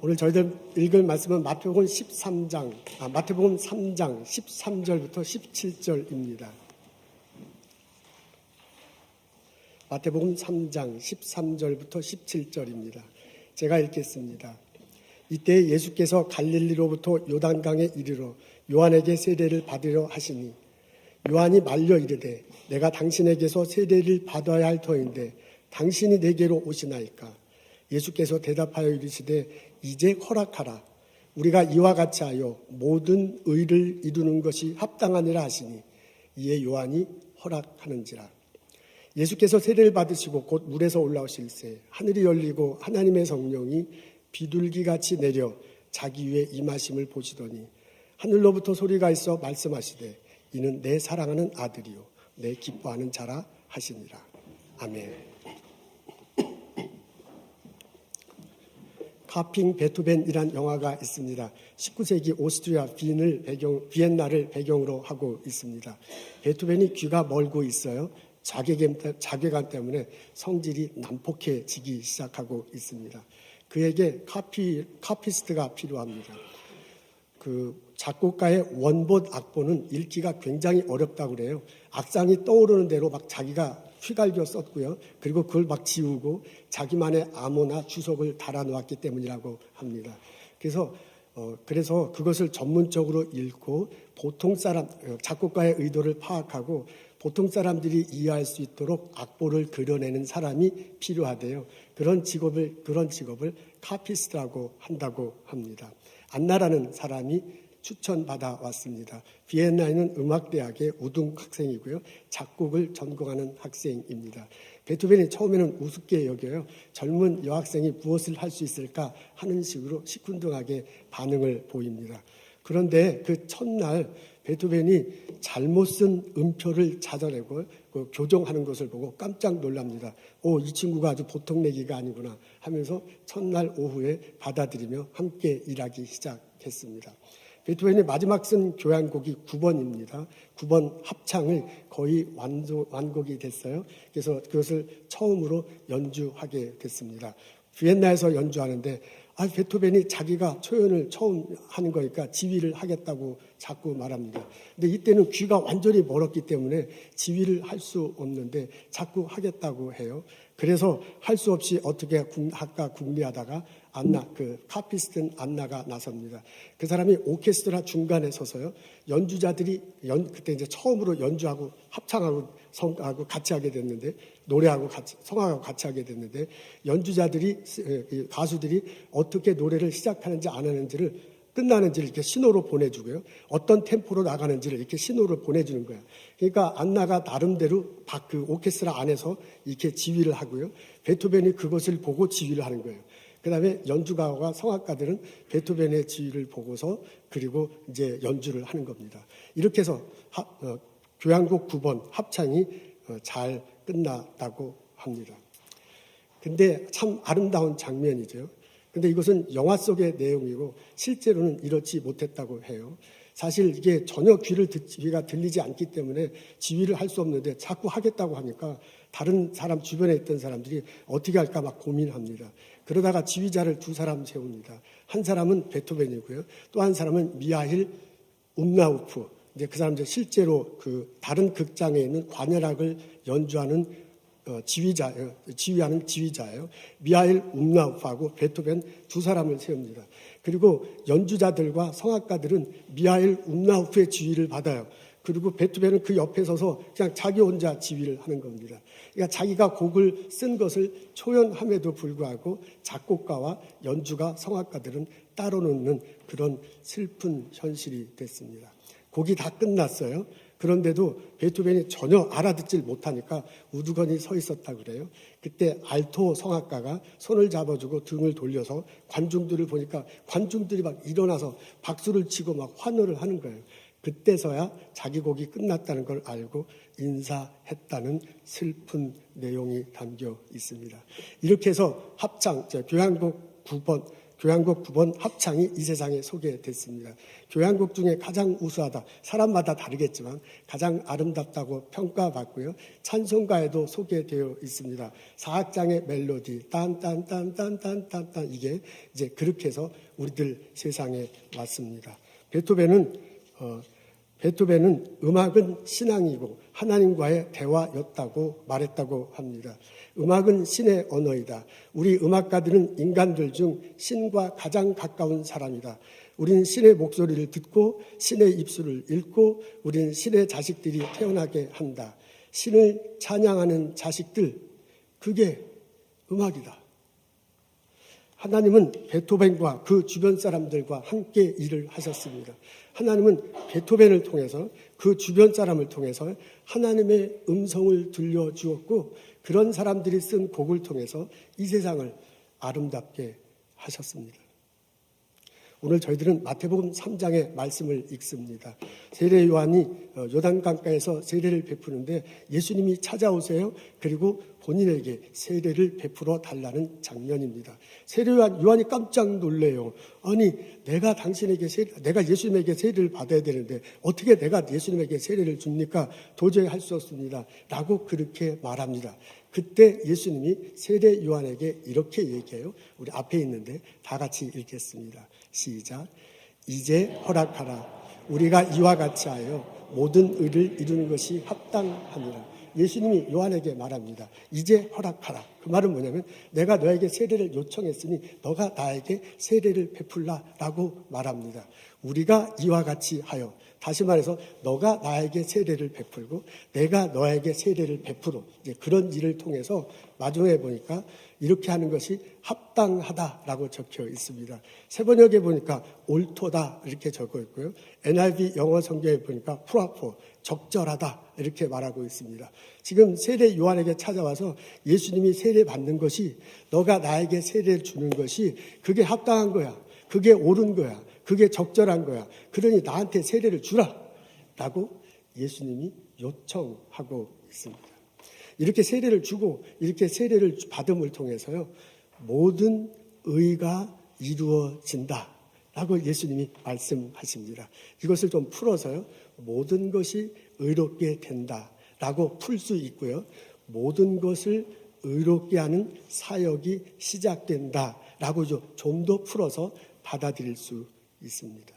오늘 저희들 읽을 말씀은 마태복음 3장 13절부터 17절입니다. 마태복음 3장 13절부터 17절입니다. 제가 읽겠습니다. 이때 예수께서 갈릴리로부터 요단강에 이르러 요한에게 세례를 받으려 하시니 요한이 말려 이르되 내가 당신에게서 세례를 받아야 할 터인데 당신이 내게로 오시나이까. 예수께서 대답하여 이르시되 이제 허락하라. 우리가 이와 같이 하여 모든 의를 이루는 것이 합당하니라 하시니 이에 요한이 허락하는지라. 예수께서 세례를 받으시고 곧 물에서 올라오실새 하늘이 열리고 하나님의 성령이 비둘기같이 내려 자기 위에 임하심을 보시더니 하늘로부터 소리가 있어 말씀하시되 이는 내 사랑하는 아들이요 내 기뻐하는 자라 하시니라. 아멘. 카핑 베토벤이란 영화가 있습니다. 19세기 오스트리아 비엔나를 배경으로 하고 있습니다. 베토벤이 귀가 멀고 있어요. 자괴감 때문에 성질이 난폭해지기 시작하고 있습니다. 그에게 카피스트가 필요합니다. 그 작곡가의 원본 악보는 읽기가 굉장히 어렵다고 그래요. 악상이 떠오르는 대로 막 자기가 휘갈겨 썼고요. 그리고 그걸 막 지우고 자기만의 암호나 주석을 달아놓았기 때문이라고 합니다. 그래서 그것을 전문적으로 읽고 작곡가의 의도를 파악하고 보통 사람들이 이해할 수 있도록 악보를 그려내는 사람이 필요하대요. 그런 직업을 카피스트라고 한다고 합니다. 안나라는 사람이 추천받아 왔습니다. 비엔나에 있는 음악대학의 우등 학생이고요. 작곡을 전공하는 학생입니다. 베토벤이 처음에는 우습게 여겨요. 젊은 여학생이 무엇을 할 수 있을까 하는 식으로 시큰둥하게 반응을 보입니다. 그런데 그 첫날 베토벤이 잘못 쓴 음표를 찾아내고 교정하는 것을 보고 깜짝 놀랍니다. 이 친구가 아주 보통 내기가 아니구나 하면서 첫날 오후에 받아들이며 함께 일하기 시작했습니다. 베토벤이 마지막 쓴 교향곡이 9번입니다. 9번 합창을 거의 완곡이 됐어요. 그래서 그것을 처음으로 연주하게 됐습니다. 비엔나에서 연주하는데 베토벤이 자기가 초연을 처음 하는 거니까 지휘를 하겠다고 자꾸 말합니다. 근데 이때는 귀가 완전히 멀었기 때문에 지휘를 할 수 없는데 자꾸 하겠다고 해요. 그래서 할 수 없이 어떻게 아까 궁리하다가 카피스트 안나가 나섭니다. 그 사람이 오케스트라 중간에 서서요. 연주자들이 그때 이제 처음으로 연주하고 합창하고 성하고 같이 하게 됐는데 노래하고 같이 성악하고 같이 하게 됐는데 가수들이 어떻게 노래를 시작하는지 안 하는지를 끝나는지를 이렇게 신호로 보내주고요. 어떤 템포로 나가는지를 이렇게 신호를 보내주는 거예요. 그러니까 안나가 나름대로 그 오케스트라 안에서 이렇게 지휘를 하고요. 베토벤이 그것을 보고 지휘를 하는 거예요. 그 다음에 연주가와 성악가들은 베토벤의 지휘를 보고서 그리고 이제 연주를 하는 겁니다. 이렇게 해서 교향곡 9번 합창이 잘 끝났다고 합니다. 근데 참 아름다운 장면이죠. 근데 이것은 영화 속의 내용이고 실제로는 이렇지 못했다고 해요. 사실 이게 전혀 귀가 들리지 않기 때문에 지휘를 할 수 없는데 자꾸 하겠다고 하니까 다른 사람 주변에 있던 사람들이 어떻게 할까 막 고민합니다. 그러다가 지휘자를 2사람 세웁니다. 한 사람은 베토벤이고요. 또 한 사람은 미하일 움나우프. 이제 그 사람들 실제로 그 다른 극장에 있는 관현악을 연주하는 지휘하는 지휘자예요. 미하일 움나우프하고 베토벤 2사람을 세웁니다. 그리고 연주자들과 성악가들은 미하일 움나우프의 지휘를 받아요. 그리고 베토벤은 그 옆에 서서 그냥 자기 혼자 지휘를 하는 겁니다. 그러니까 자기가 곡을 쓴 것을 초연함에도 불구하고 작곡가와 연주가 성악가들은 따로 놓는 그런 슬픈 현실이 됐습니다. 곡이 다 끝났어요. 그런데도 베토벤이 전혀 알아듣질 못하니까 우두커니 서 있었다고 그래요. 그때 알토 성악가가 손을 잡아주고 등을 돌려서 관중들을 보니까 관중들이 막 일어나서 박수를 치고 막 환호를 하는 거예요. 그때서야 자기 곡이 끝났다는 걸 알고 인사했다는 슬픈 내용이 담겨 있습니다. 이렇게 해서 교향곡 9번 교향곡 9번 합창이 이 세상에 소개됐습니다. 교향곡 중에 가장 우수하다, 사람마다 다르겠지만 가장 아름답다고 평가받고요. 찬송가에도 소개되어 있습니다. 4악장의 멜로디 딴딴딴딴딴딴딴 이게 이제 그렇게 해서 우리들 세상에 왔습니다. 베토벤은 음악은 신앙이고 하나님과의 대화였다고 말했다고 합니다. 음악은 신의 언어이다. 우리 음악가들은 인간들 중 신과 가장 가까운 사람이다. 우린 신의 목소리를 듣고 신의 입술을 읽고 우린 신의 자식들이 태어나게 한다. 신을 찬양하는 자식들, 그게 음악이다. 하나님은 베토벤과 그 주변 사람들과 함께 일을 하셨습니다. 하나님은 베토벤을 통해서 그 주변 사람을 통해서 하나님의 음성을 들려주었고 그런 사람들이 쓴 곡을 통해서 이 세상을 아름답게 하셨습니다. 오늘 저희들은 마태복음 3장의 말씀을 읽습니다. 세례 요한이 요단강가에서 세례를 베푸는데 예수님이 찾아오세요. 그리고 본인에게 세례를 베풀어 달라는 장면입니다. 세례 요한이 깜짝 놀래요. 아니 내가 예수님에게 세례를 받아야 되는데 어떻게 내가 예수님에게 세례를 줍니까? 도저히 할 수 없습니다. 라고 그렇게 말합니다. 그때 예수님이 세례 요한에게 이렇게 얘기해요. 우리 앞에 있는데 다 같이 읽겠습니다. 시작. 이제 허락하라. 우리가 이와 같이 하여 모든 의를 이루는 것이 합당하니라. 예수님이 요한에게 말합니다. 이제 허락하라. 그 말은 뭐냐면 내가 너에게 세례를 요청했으니 너가 나에게 세례를 베풀라라고 말합니다. 우리가 이와 같이 하여, 다시 말해서 너가 나에게 세례를 베풀고 내가 너에게 세례를 베풀어, 이제 그런 일을 통해서 마지막에 보니까 이렇게 하는 것이 합당하다라고 적혀 있습니다. 세번역에 보니까 옳도다 이렇게 적어 있고요. NIV 영어 성경에 보니까 proper, 적절하다 이렇게 말하고 있습니다. 지금 세례 요한에게 찾아와서 예수님이 세례 받는 것이, 너가 나에게 세례를 주는 것이 그게 합당한 거야. 그게 옳은 거야. 그게 적절한 거야. 그러니 나한테 세례를 주라 라고 예수님이 요청하고 있습니다. 이렇게 세례를 주고 이렇게 세례를 받음을 통해서요, 모든 의가 이루어진다 라고 예수님이 말씀하십니다. 이것을 좀 풀어서요, 모든 것이 의롭게 된다 라고 풀 수 있고요, 모든 것을 의롭게 하는 사역이 시작된다 라고 좀 더 풀어서 받아들일 수 있습니다.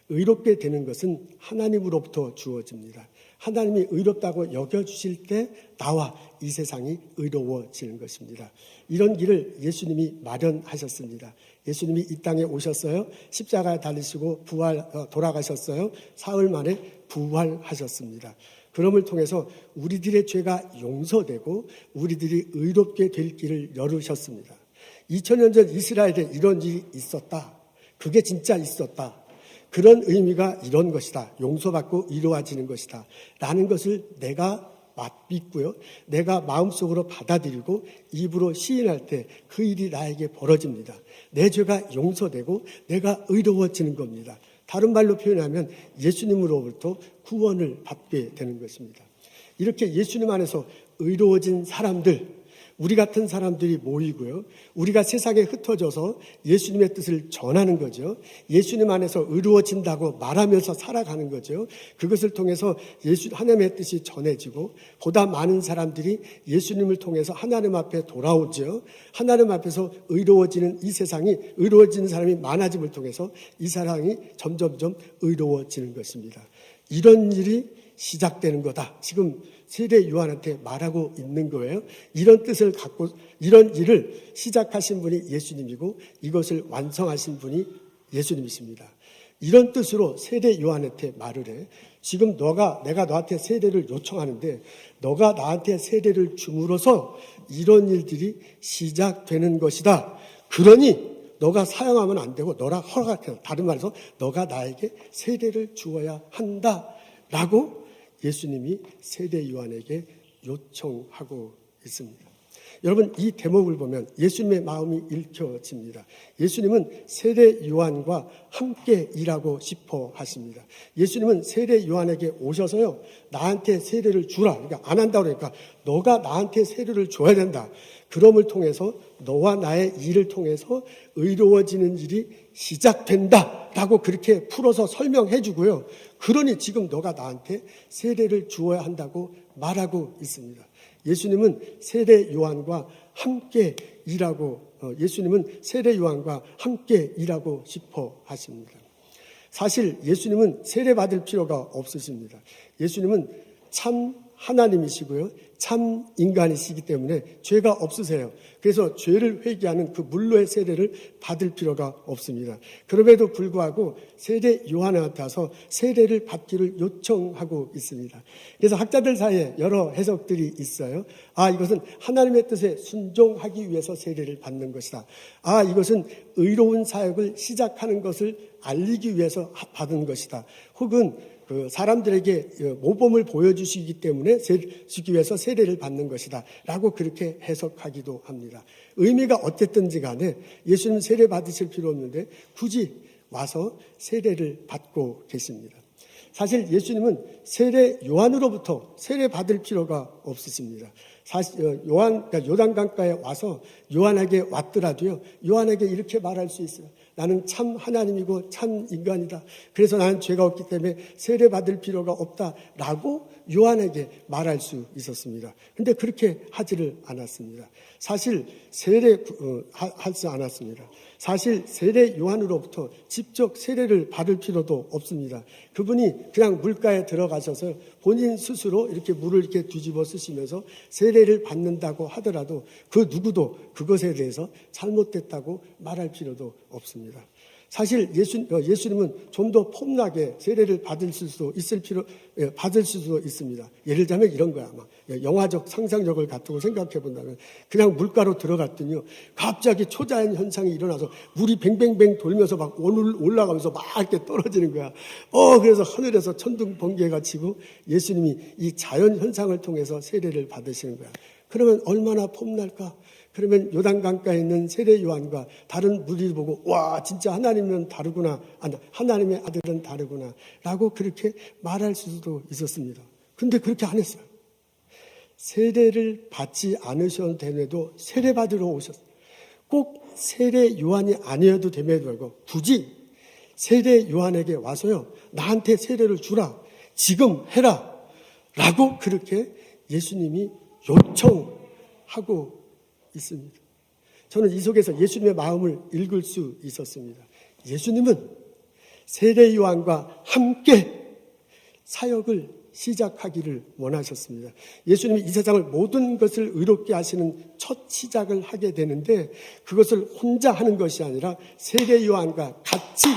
의롭게 되는 것은 하나님으로부터 주어집니다. 하나님이 의롭다고 여겨주실 때 나와 이 세상이 의로워지는 것입니다. 이런 길을 예수님이 마련하셨습니다. 예수님이 이 땅에 오셨어요. 십자가에 달리시고 돌아가셨어요. 사흘 만에 부활하셨습니다. 그럼을 통해서 우리들의 죄가 용서되고 우리들이 의롭게 될 길을 열으셨습니다. 2000년 전 이스라엘에 이런 일이 있었다. 그게 진짜 있었다. 그런 의미가 이런 것이다. 용서받고 이루어지는 것이다. 라는 것을 내가 믿고요, 내가 마음속으로 받아들이고 입으로 시인할 때 그 일이 나에게 벌어집니다. 내 죄가 용서되고 내가 의로워지는 겁니다. 다른 말로 표현하면 예수님으로부터 구원을 받게 되는 것입니다. 이렇게 예수님 안에서 의로워진 사람들, 우리 같은 사람들이 모이고요, 우리가 세상에 흩어져서 예수님의 뜻을 전하는 거죠. 예수님 안에서 의로워진다고 말하면서 살아가는 거죠. 그것을 통해서 하나님의 뜻이 전해지고 보다 많은 사람들이 예수님을 통해서 하나님 앞에 돌아오죠. 하나님 앞에서 의로워지는 이 세상이, 의로워지는 사람이 많아짐을 통해서 이 세상이 점점점 의로워지는 것입니다. 이런 일이 시작되는 거다. 지금 세례 요한한테 말하고 있는 거예요. 이런 뜻을 갖고 이런 일을 시작하신 분이 예수님이고 이것을 완성하신 분이 예수님이십니다. 이런 뜻으로 세례 요한한테 말을 해. 지금 내가 너한테 세례를 요청하는데 너가 나한테 세례를 줌으로써 이런 일들이 시작되는 것이다. 그러니 너가 사용하면 안 되고 너라 허락해. 다른 말해서 너가 나에게 세례를 주어야 한다라고 예수님이 세례 요한에게 요청하고 있습니다. 여러분, 이 대목을 보면 예수님의 마음이 읽혀집니다. 예수님은 세례 요한과 함께 일하고 싶어 하십니다. 예수님은 세례 요한에게 오셔서요, 나한테 세례를 주라. 그러니까 안 한다고 그러니까 너가 나한테 세례를 줘야 된다. 그럼을 통해서 너와 나의 일을 통해서 의로워지는 일이 시작된다 라고 그렇게 풀어서 설명해 주고요. 그러니 지금 너가 나한테 세례를 주어야 한다고 말하고 있습니다. 예수님은 세례 요한과 함께 일하고 싶어 하십니다. 사실 예수님은 세례 받을 필요가 없으십니다. 예수님은 참 하나님이시고요, 참 인간이시기 때문에 죄가 없으세요. 그래서 죄를 회개하는 그 물로의 세례를 받을 필요가 없습니다. 그럼에도 불구하고 세례 요한한테 와서 세례를 받기를 요청하고 있습니다. 그래서 학자들 사이에 여러 해석들이 있어요. 이것은 하나님의 뜻에 순종하기 위해서 세례를 받는 것이다. 이것은 의로운 사역을 시작하는 것을 알리기 위해서 받은 것이다. 혹은 사람들에게 모범을 보여주시기 때문에 주기 위해서 세례를 받는 것이다 라고 그렇게 해석하기도 합니다. 의미가 어쨌든지 간에 예수님 세례 받으실 필요 없는데 굳이 와서 세례를 받고 계십니다. 사실 예수님은 세례 요한으로부터 세례 받을 필요가 없으십니다. 사실 그러니까 요단강가에 와서 요한에게 왔더라도요, 요한에게 이렇게 말할 수 있어요. 나는 참 하나님이고 참 인간이다. 그래서 나는 죄가 없기 때문에 세례 받을 필요가 없다라고 요한에게 말할 수 있었습니다. 그런데 그렇게 하지를 않았습니다. 사실 하지 않았습니다. 사실 세례 요한으로부터 직접 세례를 받을 필요도 없습니다. 그분이 그냥 물가에 들어가셔서 본인 스스로 이렇게 물을 이렇게 뒤집어 쓰시면서 세례를 받는다고 하더라도 그 누구도 그것에 대해서 잘못됐다고 말할 필요도 없습니다. 사실 예수님은 좀 더 폼나게 세례를 받을 수도 있습니다. 예를 들면 이런 거야. 아마 영화적 상상력을 갖고 생각해 본다면 그냥 물가로 들어갔더니요, 갑자기 초자연 현상이 일어나서 물이 뱅뱅뱅 돌면서 막 올라가면서 막 이렇게 떨어지는 거야. 그래서 하늘에서 천둥 번개가 치고 예수님이 이 자연 현상을 통해서 세례를 받으시는 거야. 그러면 얼마나 폼날까? 그러면 요단강가에 있는 세례 요한과 다른 무리를 보고 와, 진짜 하나님은 다르구나, 하나님의 아들은 다르구나 라고 그렇게 말할 수도 있었습니다. 근데 그렇게 안 했어요. 세례를 받지 않으셔도 됨에도 세례 받으러 오셨어요. 꼭 세례 요한이 아니어도 됨에도 불구하고 굳이 세례 요한에게 와서요, 나한테 세례를 주라, 지금 해라 라고 그렇게 예수님이 요청하고 있습니다. 저는 이 속에서 예수님의 마음을 읽을 수 있었습니다. 예수님은 세례 요한과 함께 사역을 시작하기를 원하셨습니다. 예수님이 이 세상을 모든 것을 의롭게 하시는 첫 시작을 하게 되는데 그것을 혼자 하는 것이 아니라 세례 요한과 같이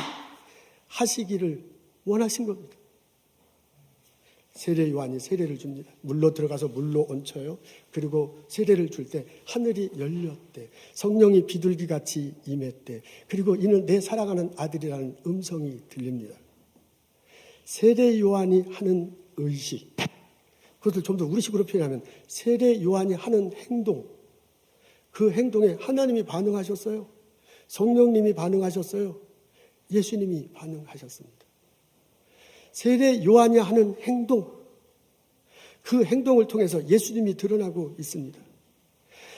하시기를 원하신 겁니다. 세례 요한이 세례를 줍니다. 물로 들어가서 물로 얹혀요. 그리고 세례를 줄 때 하늘이 열렸대. 성령이 비둘기같이 임했대. 그리고 이는 내 사랑하는 아들이라는 음성이 들립니다. 세례 요한이 하는 의식, 그것을 좀 더 우리식으로 표현하면 세례 요한이 하는 행동, 그 행동에 하나님이 반응하셨어요. 성령님이 반응하셨어요. 예수님이 반응하셨습니다. 세례 요한이 하는 행동, 그 행동을 통해서 예수님이 드러나고 있습니다.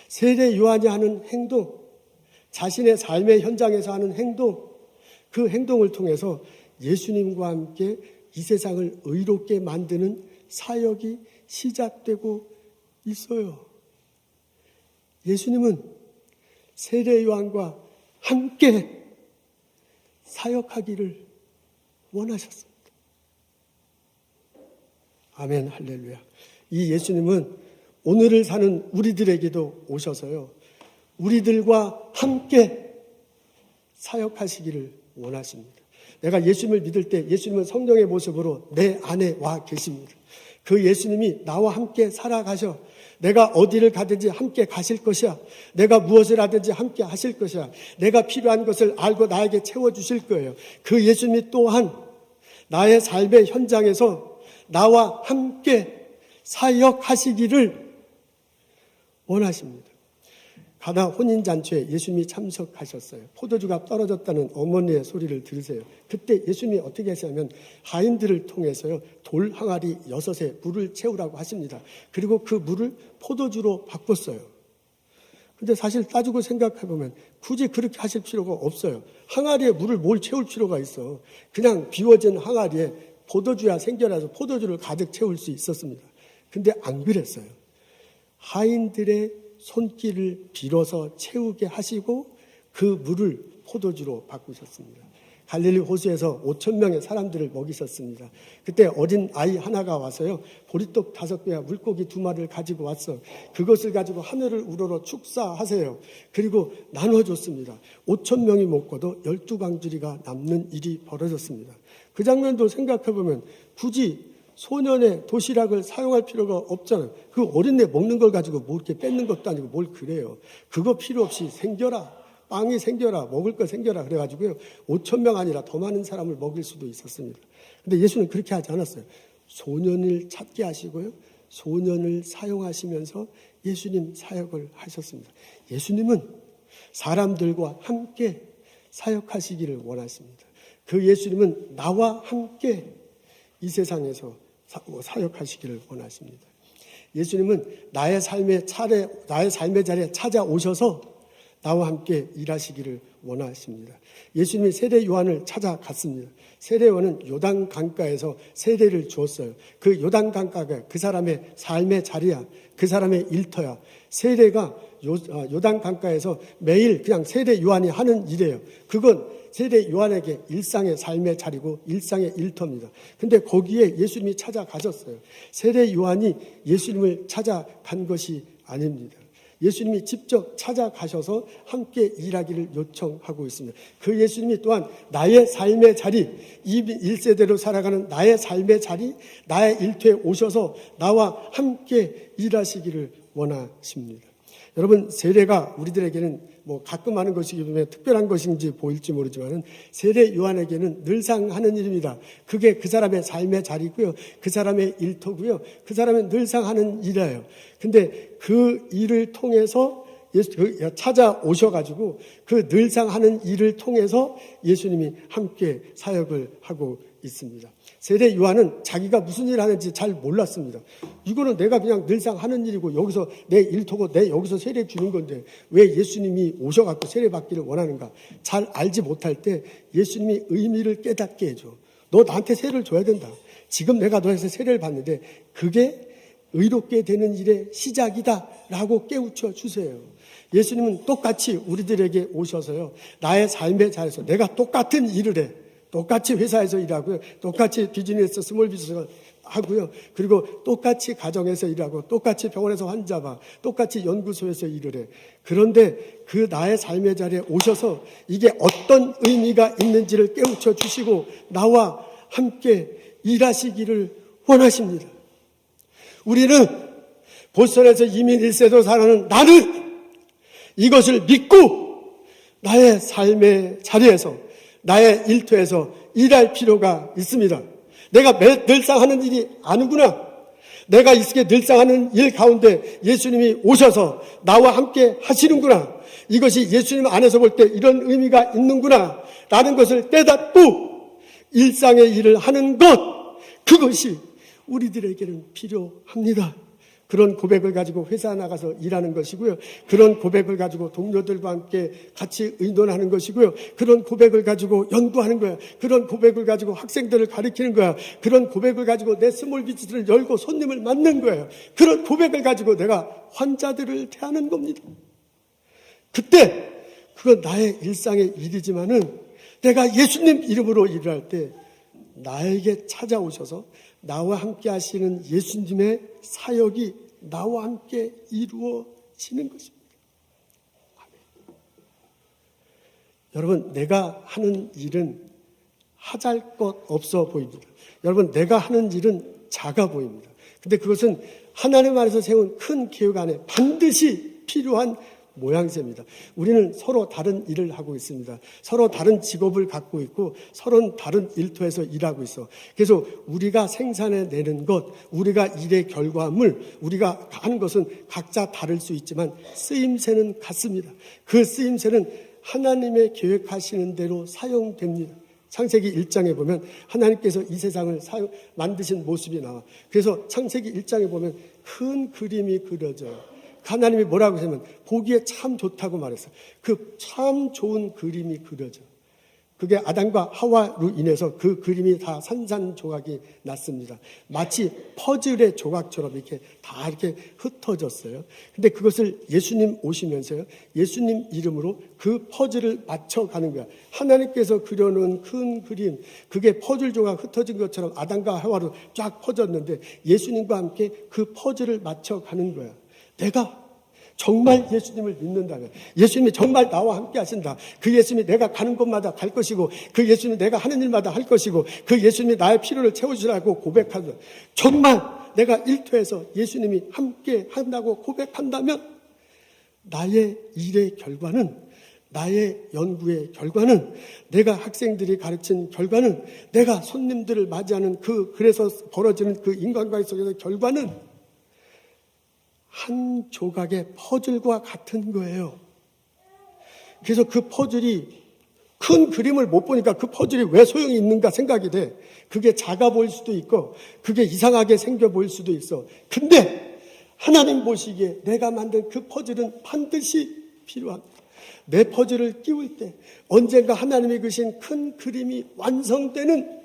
세례 요한이 하는 행동, 자신의 삶의 현장에서 하는 행동, 그 행동을 통해서 예수님과 함께 이 세상을 의롭게 만드는 사역이 시작되고 있어요. 예수님은 세례 요한과 함께 사역하기를 원하셨습니다. 아멘, 할렐루야. 이 예수님은 오늘을 사는 우리들에게도 오셔서요, 우리들과 함께 사역하시기를 원하십니다. 내가 예수님을 믿을 때 예수님은 성령의 모습으로 내 안에 와 계십니다. 그 예수님이 나와 함께 살아가셔. 내가 어디를 가든지 함께 가실 것이야. 내가 무엇을 하든지 함께 하실 것이야. 내가 필요한 것을 알고 나에게 채워주실 거예요. 그 예수님이 또한 나의 삶의 현장에서 나와 함께 사역하시기를 원하십니다. 가나 혼인잔치에 예수님이 참석하셨어요. 포도주가 떨어졌다는 어머니의 소리를 들으세요. 그때 예수님이 어떻게 하시냐면 하인들을 통해서요, 돌 항아리 6에 물을 채우라고 하십니다. 그리고 그 물을 포도주로 바꿨어요. 근데 사실 따지고 생각해보면 굳이 그렇게 하실 필요가 없어요. 항아리에 물을 뭘 채울 필요가 있어. 그냥 비워진 항아리에 포도주야 생겨나서 포도주를 가득 채울 수 있었습니다. 근데 안 그랬어요. 하인들의 손길을 빌어서 채우게 하시고 그 물을 포도주로 바꾸셨습니다. 갈릴리 호수에서 5,000명의 사람들을 먹이셨습니다. 그때 어린 아이 하나가 와서요, 보리떡 5개와 물고기 2마리를 가지고 왔어. 그것을 가지고 하늘을 우러러 축사하세요. 그리고 나눠줬습니다. 5,000명이 먹고도 12광주리가 남는 일이 벌어졌습니다. 그 장면도 생각해보면 굳이 소년의 도시락을 사용할 필요가 없잖아요. 그 어린애 먹는 걸 가지고 뭐 이렇게 뺏는 것도 아니고 뭘 그래요. 그거 필요 없이 생겨라. 빵이 생겨라. 먹을 거 생겨라. 그래가지고요, 5,000명 아니라 더 많은 사람을 먹일 수도 있었습니다. 근데 예수는 그렇게 하지 않았어요. 소년을 찾게 하시고요, 소년을 사용하시면서 예수님 사역을 하셨습니다. 예수님은 사람들과 함께 사역하시기를 원하십니다. 그 예수님은 나와 함께 이 세상에서 사역하시기를 원하십니다. 예수님은 나의 삶의 자리에 찾아오셔서 나와 함께 일하시기를 원하십니다. 예수님이 세례 요한을 찾아갔습니다. 세례 요한은 요단 강가에서 세례를 주었어요. 그 요단 강가가 그 사람의 삶의 자리야. 그 사람의 일터야. 세례가 요단 강가에서 매일 그냥 세례 요한이 하는 일이에요. 그건 세례 요한에게 일상의 삶의 자리고 일상의 일터입니다. 근데 거기에 예수님이 찾아가셨어요. 세례 요한이 예수님을 찾아간 것이 아닙니다. 예수님이 직접 찾아가셔서 함께 일하기를 요청하고 있습니다. 그 예수님이 또한 나의 삶의 자리, 1세대로 살아가는 나의 삶의 자리, 나의 일터에 오셔서 나와 함께 일하시기를 원하십니다. 여러분, 세례가 우리들에게는 뭐 가끔 하는 것이기 때문에 특별한 것인지 보일지 모르지만 세례 요한에게는 늘상 하는 일입니다. 그게 그 사람의 삶의 자리고요, 그 사람의 일터고요, 그 사람의 늘상 하는 일이에요. 근데 그 일을 통해서 찾아오셔가지고 그 늘상 하는 일을 통해서 예수님이 함께 사역을 하고 있습니다. 세례 요한은 자기가 무슨 일을 하는지 잘 몰랐습니다. 이거는 내가 그냥 늘상 하는 일이고 여기서 내 일터고 내 여기서 세례 주는 건데 왜 예수님이 오셔갖고 세례 받기를 원하는가 잘 알지 못할 때 예수님이 의미를 깨닫게 해줘. 너 나한테 세례를 줘야 된다. 지금 내가 너에서 세례를 받는데 그게 의롭게 되는 일의 시작이다 라고 깨우쳐 주세요. 예수님은 똑같이 우리들에게 오셔서요, 나의 삶의 자리에서 내가 똑같은 일을 해. 똑같이 회사에서 일하고요, 똑같이 비즈니스, 스몰 비즈니스 하고요, 그리고 똑같이 가정에서 일하고, 똑같이 병원에서 환자 봐, 똑같이 연구소에서 일을 해. 그런데 그 나의 삶의 자리에 오셔서 이게 어떤 의미가 있는지를 깨우쳐 주시고 나와 함께 일하시기를 원하십니다. 우리는 보스턴에서 이민 1세도 살아가는 나는 이것을 믿고 나의 삶의 자리에서 나의 일터에서 일할 필요가 있습니다. 내가 늘상 하는 일이 아니구나. 내가 있게 늘상 하는 일 가운데 예수님이 오셔서 나와 함께 하시는구나. 이것이 예수님 안에서 볼 때 이런 의미가 있는구나 라는 것을 깨닫고 일상의 일을 하는 것, 그것이 우리들에게는 필요합니다. 그런 고백을 가지고 회사 나가서 일하는 것이고요. 그런 고백을 가지고 동료들과 함께 같이 의논하는 것이고요. 그런 고백을 가지고 연구하는 거야. 그런 고백을 가지고 학생들을 가르치는 거야. 그런 고백을 가지고 내 스몰 비즈니스를 열고 손님을 만나는 거예요. 그런 고백을 가지고 내가 환자들을 대하는 겁니다. 그때 그건 나의 일상의 일이지만은 내가 예수님 이름으로 일을 할 때 나에게 찾아오셔서 나와 함께 하시는 예수님의 사역이 나와 함께 이루어지는 것입니다. 아멘. 여러분, 내가 하는 일은 하잘 것 없어 보입니다. 여러분, 내가 하는 일은 작아 보입니다. 근데 그것은 하나님 안에서 세운 큰 계획 안에 반드시 필요한 모양새입니다. 우리는 서로 다른 일을 하고 있습니다. 서로 다른 직업을 갖고 있고 서로 다른 일터에서 일하고 있어. 그래서 우리가 생산해내는 것, 우리가 일의 결과물, 우리가 하는 것은 각자 다를 수 있지만 쓰임새는 같습니다. 그 쓰임새는 하나님의 계획하시는 대로 사용됩니다. 창세기 1장에 보면 하나님께서 이 세상을 만드신 모습이 나와. 그래서 창세기 1장에 보면 큰 그림이 그려져요. 하나님이 뭐라고 하냐면 보기에 참 좋다고 말했어요. 그 참 좋은 그림이 그려져. 그게 아담과 하와로 인해서 그 그림이 다 산산조각이 났습니다. 마치 퍼즐의 조각처럼 이렇게 다 이렇게 흩어졌어요. 근데 그것을 예수님 오시면서요, 예수님 이름으로 그 퍼즐을 맞춰가는 거야. 하나님께서 그려놓은 큰 그림, 그게 퍼즐 조각 흩어진 것처럼 아담과 하와로 쫙 퍼졌는데 예수님과 함께 그 퍼즐을 맞춰가는 거야. 내가 정말 예수님을 믿는다면, 예수님이 정말 나와 함께 하신다. 그 예수님이 내가 가는 곳마다 갈 것이고, 그 예수님이 내가 하는 일마다 할 것이고, 그 예수님이 나의 필요를 채워주라고 고백한다. 정말 내가 일터에서 예수님이 함께 한다고 고백한다면 나의 일의 결과는, 나의 연구의 결과는, 내가 학생들이 가르친 결과는, 내가 손님들을 맞이하는 그래서 벌어지는 그 인간관계 속에서 결과는 한 조각의 퍼즐과 같은 거예요. 그래서 그 퍼즐이 큰 그림을 못 보니까 그 퍼즐이 왜 소용이 있는가 생각이 돼. 그게 작아 보일 수도 있고 그게 이상하게 생겨 보일 수도 있어. 근데 하나님 보시기에 내가 만든 그 퍼즐은 반드시 필요합니다. 내 퍼즐을 끼울 때 언젠가 하나님이 그리신 큰 그림이 완성되는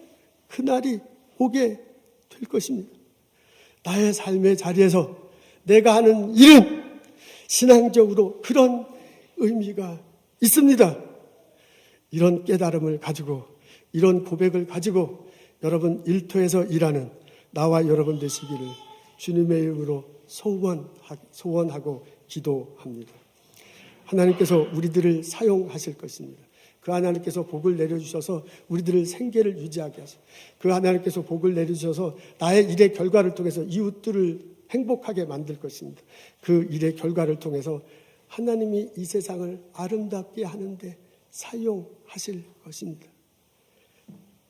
그날이 오게 될 것입니다. 나의 삶의 자리에서 내가 하는 일은 신앙적으로 그런 의미가 있습니다. 이런 깨달음을 가지고, 이런 고백을 가지고 여러분 일터에서 일하는 나와 여러분 되시기를 주님의 이름으로 소원하고 기도합니다. 하나님께서 우리들을 사용하실 것입니다. 그 하나님께서 복을 내려주셔서 우리들을 생계를 유지하게 하시고, 그 하나님께서 복을 내려주셔서 나의 일의 결과를 통해서 이웃들을 행복하게 만들 것입니다. 그 일의 결과를 통해서 하나님이 이 세상을 아름답게 하는데 사용하실 것입니다.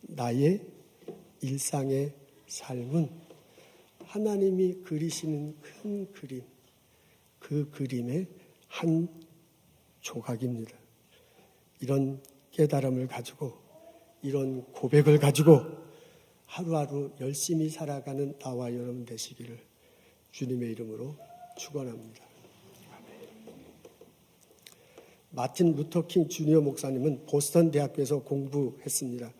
나의 일상의 삶은 하나님이 그리시는 큰 그림, 그 그림의 한 조각입니다. 이런 깨달음을 가지고, 이런 고백을 가지고 하루하루 열심히 살아가는 나와 여러분 되시기를 주님의 이름으로 축원합니다. 마틴 루터 킹 주니어 목사님은 보스턴 대학교에서 공부했습니다.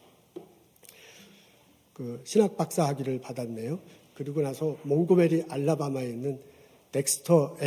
그 신학 박사 학위를 받았네요. 그리고 나서 몽고메리 알라바마에 있는 덱스터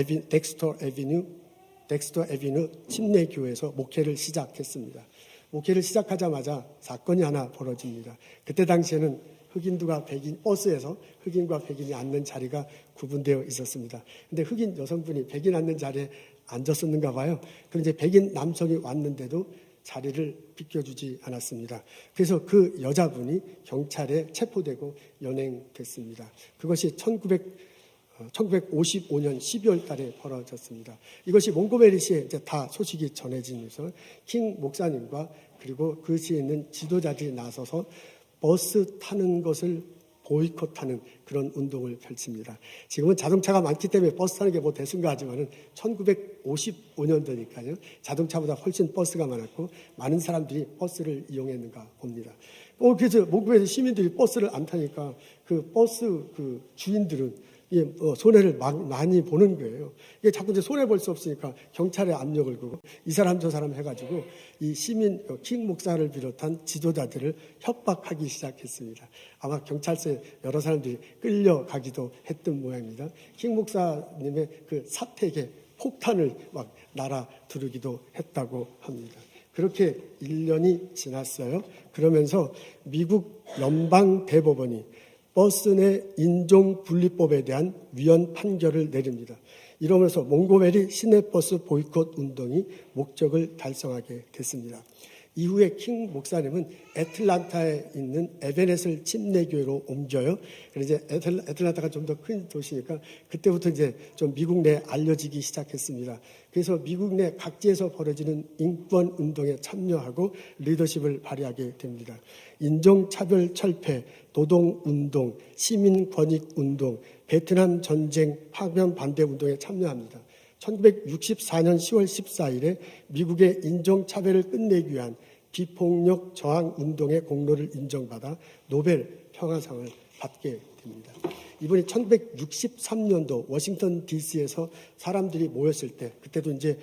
애비뉴 침례교회에서 목회를 시작했습니다. 목회를 시작하자마자 사건이 하나 벌어집니다. 그때 당시에는 흑인과 백인, 버스에서 흑인과 백인이 앉는 자리가 구분되어 있었습니다. 근데 흑인 여성분이 백인 앉는 자리에 앉았었는가 봐요. 그런데 백인 남성이 왔는데도 자리를 비켜주지 않았습니다. 그래서 그 여자분이 경찰에 체포되고 연행됐습니다. 그것이 1955년 12월 달에 벌어졌습니다. 이것이 몽고메리시에 이제 다 소식이 전해지면서 킹 목사님과 그리고 그 시에 있는 지도자들이 나서서 버스 타는 것을 보이콧하는 그런 운동을 펼칩니다. 지금은 자동차가 많기 때문에 버스 타는 게 뭐 대수인가 하지만은 1955년도니까요. 자동차보다 훨씬 버스가 많았고 많은 사람들이 버스를 이용했는가 봅니다. 그래서 몽고메리 시민들이 버스를 안 타니까 그 버스 그 주인들은 손해를 많이 보는 거예요. 이게 자꾸 이제 손해 볼 수 없으니까 경찰에 압력을 주고 이 사람 저 사람 해가지고 이 시민 킹 목사를 비롯한 지도자들을 협박하기 시작했습니다. 아마 경찰서에 여러 사람들이 끌려가기도 했던 모양입니다. 킹 목사님의 그 사택에 폭탄을 막 날아 두르기도 했다고 합니다. 그렇게 1년이 지났어요. 그러면서 미국 연방 대법원이 버스 내 인종분리법에 대한 위헌 판결을 내립니다. 이러면서 몽고메리 시내버스 보이콧 운동이 목적을 달성하게 됐습니다. 이후에 킹 목사님은 애틀란타에 있는 에베넷을 침례교회로 옮겨요. 그래서 이제 애틀란타가 좀 더 큰 도시니까 그때부터 이제 좀 미국 내에 알려지기 시작했습니다. 그래서 미국 내 각지에서 벌어지는 인권 운동에 참여하고 리더십을 발휘하게 됩니다. 인종차별 철폐, 노동운동, 시민권익운동, 베트남 전쟁 파견 반대 운동에 참여합니다. 1964년 10월 14일에 미국의 인종차별을 끝내기 위한 비폭력 저항 운동의 공로를 인정받아 노벨 평화상을 받게 됩니다. 이번에 1963년도 워싱턴 DC에서 사람들이 모였을 때, 그때도 이제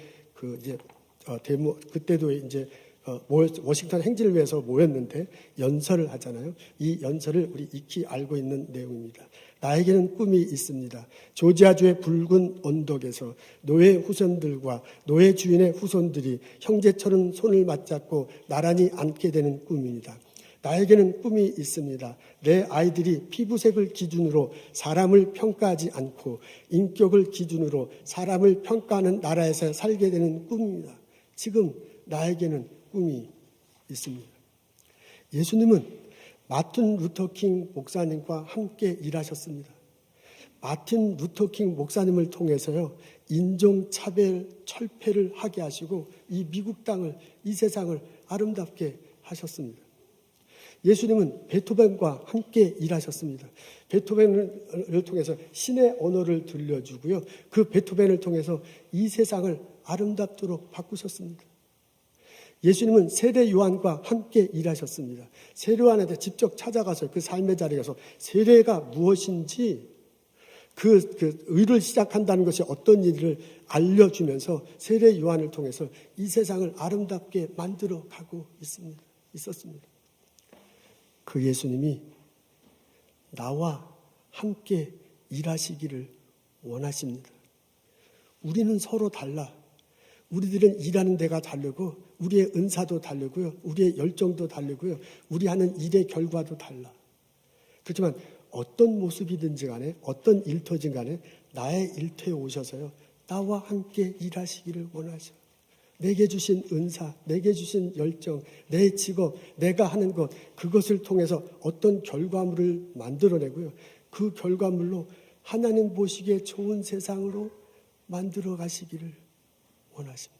그때도 이제 워싱턴 행진을 위해서 모였는데 연설을 하잖아요. 이 연설을 우리 익히 알고 있는 내용입니다. 나에게는 꿈이 있습니다. 조지아주의 붉은 언덕에서 노예 후손들과 노예 주인의 후손들이 형제처럼 손을 맞잡고 나란히 앉게 되는 꿈입니다. 나에게는 꿈이 있습니다. 내 아이들이 피부색을 기준으로 사람을 평가하지 않고 인격을 기준으로 사람을 평가하는 나라에서 살게 되는 꿈입니다. 지금 나에게는 꿈이 있습니다. 예수님은 마틴 루터킹 목사님과 함께 일하셨습니다. 마틴 루터킹 목사님을 통해서요, 인종차별 철폐를 하게 하시고 이 미국 땅을, 이 세상을 아름답게 하셨습니다. 예수님은 베토벤과 함께 일하셨습니다. 베토벤을 통해서 신의 언어를 들려주고요, 그 베토벤을 통해서 이 세상을 아름답도록 바꾸셨습니다. 예수님은 세례 요한과 함께 일하셨습니다. 세례 요한한테 직접 찾아가서 그 삶의 자리에 가서 세례가 무엇인지 그 의를 시작한다는 것이 어떤 일을 알려주면서 세례 요한을 통해서 이 세상을 아름답게 만들어 가고 있었습니다. 그 예수님이 나와 함께 일하시기를 원하십니다. 우리는 서로 달라. 우리들은 일하는 데가 다르고 우리의 은사도 다르고요. 우리의 열정도 다르고요. 우리 하는 일의 결과도 달라. 그렇지만 어떤 모습이든지 간에 어떤 일터든 간에 나의 일터에 오셔서요, 나와 함께 일하시기를 원하셔. 내게 주신 은사, 내게 주신 열정, 내 직업, 내가 하는 것, 그것을 통해서 어떤 결과물을 만들어내고요. 그 결과물로 하나님 보시기에 좋은 세상으로 만들어 가시기를 원하십니다.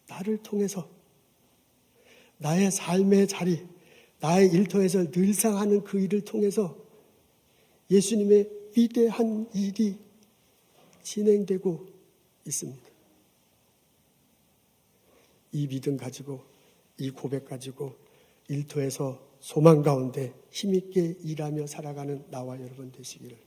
나를 통해서 나의 삶의 자리, 나의 일터에서 늘상 하는 그 일을 통해서 예수님의 위대한 일이 진행되고 있습니다. 이 믿음 가지고, 이 고백 가지고 일터에서 소망 가운데 힘있게 일하며 살아가는 나와 여러분 되시기를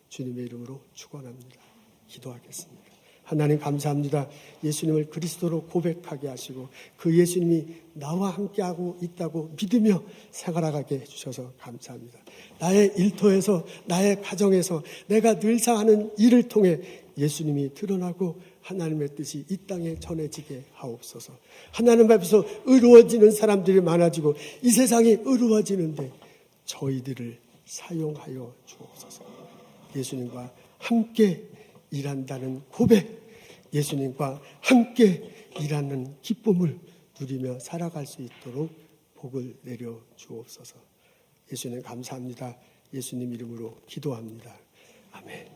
주님의 이름으로 축원합니다. 기도하겠습니다. 하나님 감사합니다. 예수님을 그리스도로 고백하게 하시고 그 예수님이 나와 함께하고 있다고 믿으며 생활하게 해주셔서 감사합니다. 나의 일터에서, 나의 가정에서 내가 늘상 하는 일을 통해 예수님이 드러나고 하나님의 뜻이 이 땅에 전해지게 하옵소서. 하나님 앞에서 의로워지는 사람들이 많아지고 이 세상이 의로워지는데 저희들을 사용하여 주옵소서. 예수님과 함께 일한다는 고백, 예수님과 함께 일하는 기쁨을 누리며 살아갈 수 있도록 복을 내려 주옵소서. 예수님 감사합니다. 예수님 이름으로 기도합니다. 아멘.